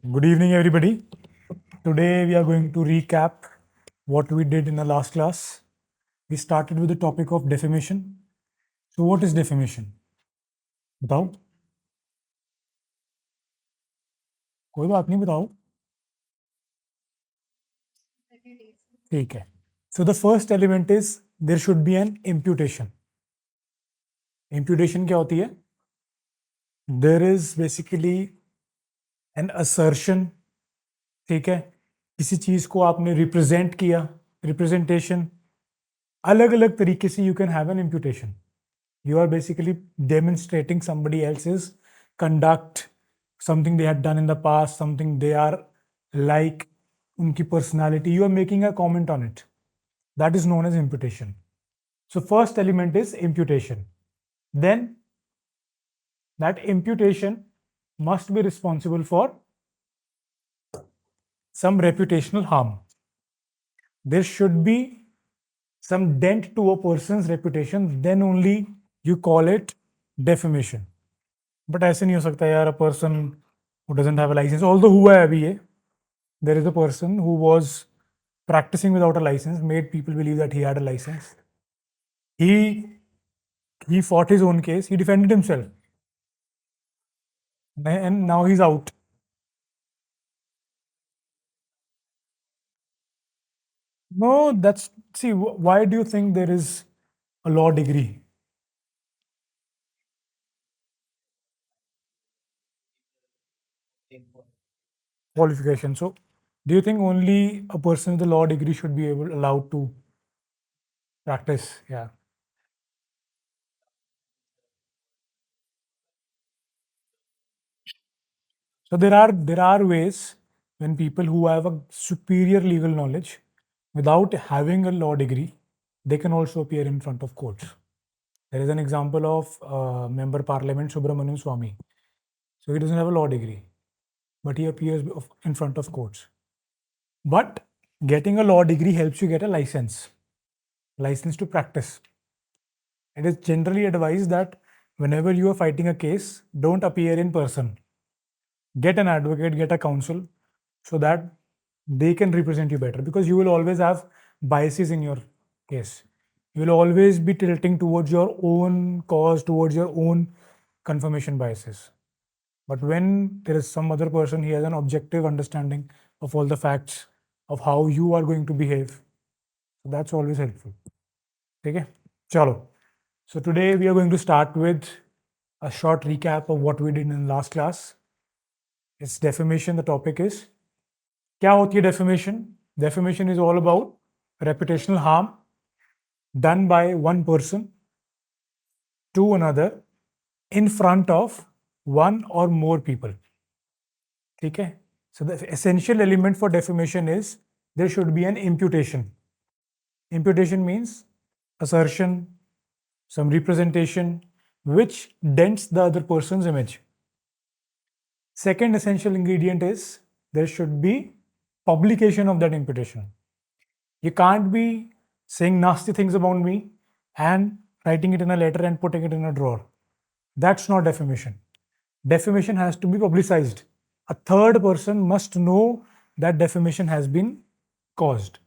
Good evening, everybody. Today we are going to recap what we did in the last class. We started with the topic of defamation. So, what is defamation? बताओ. कोई बात नहीं बताओ. ठीक है. So the first element is there should be an imputation. Imputation क्या होती है? There is basically an assertion. ठीक है. किसी चीज को आपने रिप्रेजेंट किया. रिप्रेजेंटेशन. अलग अलग तरीके से you can have an imputation. You are basically demonstrating somebody else's conduct, something they had done in the past, something they are like, unki personality. You are making a comment on it. That is known as imputation. So first element is imputation. Then that imputation must be responsible for some reputational harm. There should be some dent to a person's reputation, then only you call it defamation. But ऐसे नहीं हो सकता यार. A person who doesn't have a license, although हुआ है अभी ये. There is a person who was practicing without a license, made people believe that he had a license. He fought his own case. He defended himself, and now he's out. No, that's see. Why do you think there is a law degree? Qualification. So, do you think only a person with a law degree should be allowed to practice? Yeah. So there are ways when people who have a superior legal knowledge without having a law degree, they can also appear in front of courts. There is an example of member parliament Subramanian Swamy. So he doesn't have a law degree, but he appears in front of courts. But getting a law degree helps you get a license to practice. It is generally advised that whenever you are fighting a case, don't appear in person. Get an advocate, get a counsel, so that they can represent you better, because you will always have biases in your case. You will always be tilting towards your own cause, towards your own confirmation biases. But when there is some other person, he has an objective understanding of all the facts of how you are going to behave. So that's always helpful. Okay? Chalo. So today we are going to start with a short recap of what we did in the last class. It's defamation. The topic is क्या होती है defamation? Defamation is all about reputational harm done by one person to another in front of one or more people. ठीक है? So the essential element for defamation is there should be an imputation. Imputation means assertion, some representation which dents the other person's image. Second essential ingredient is there should be publication of that imputation. You can't be saying nasty things about me and writing it in a letter and putting it in a drawer. That's not defamation. Defamation has to be publicized. A third person must know that defamation has been caused.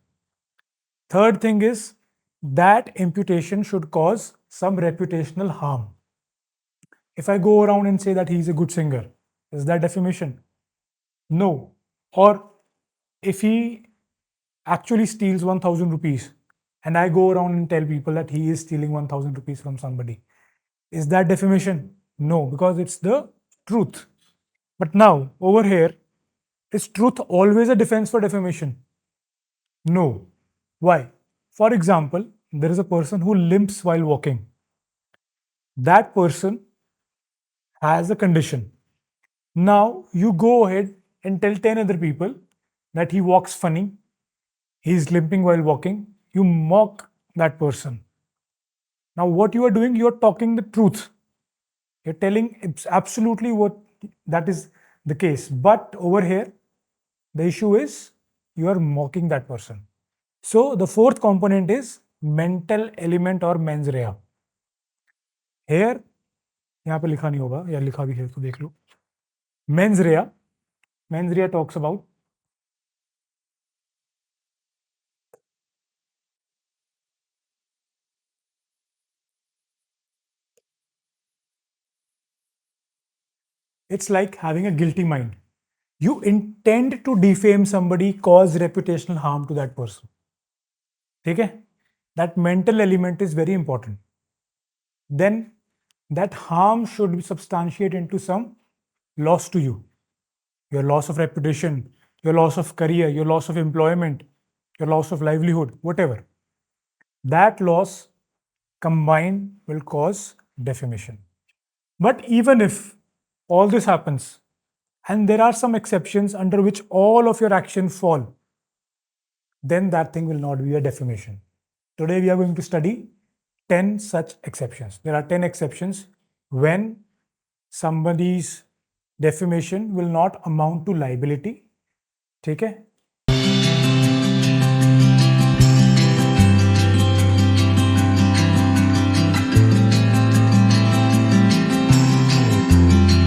Third thing is that imputation should cause some reputational harm. If I go around and say that he's a good singer, is that defamation? No. Or if he actually steals 1000 rupees and I go around and tell people that he is stealing 1000 rupees from somebody, is that defamation? No, because it's the truth. But now, over here, is truth always a defense for defamation? No. Why? For example, there is a person who limps while walking. That person has a condition. Now, you go ahead and tell 10 other people that he walks funny, he's limping while walking. You mock that person. Now, what you are doing, you are talking the truth. You're telling absolutely what that is the case. But over here, the issue is you are mocking that person. So the fourth component is mental element or mens rea. Here, यहाँ पे लिखा नहीं होगा या लिखा भी है तो देख लो. Mens rea mens rea talks about? It's like having a guilty mind. You intend to defame somebody, cause reputational harm to that person. Okay? That mental element is very important. Then that harm should be substantiated into some loss to you. Your loss of reputation, your loss of career, your loss of employment, your loss of livelihood, whatever. That loss combined will cause defamation. But even if all this happens, and there are some exceptions under which all of your actions fall, then that thing will not be a defamation. Today we are going to study 10 such exceptions. There are 10 exceptions when somebody's defamation will not amount to liability. Okay?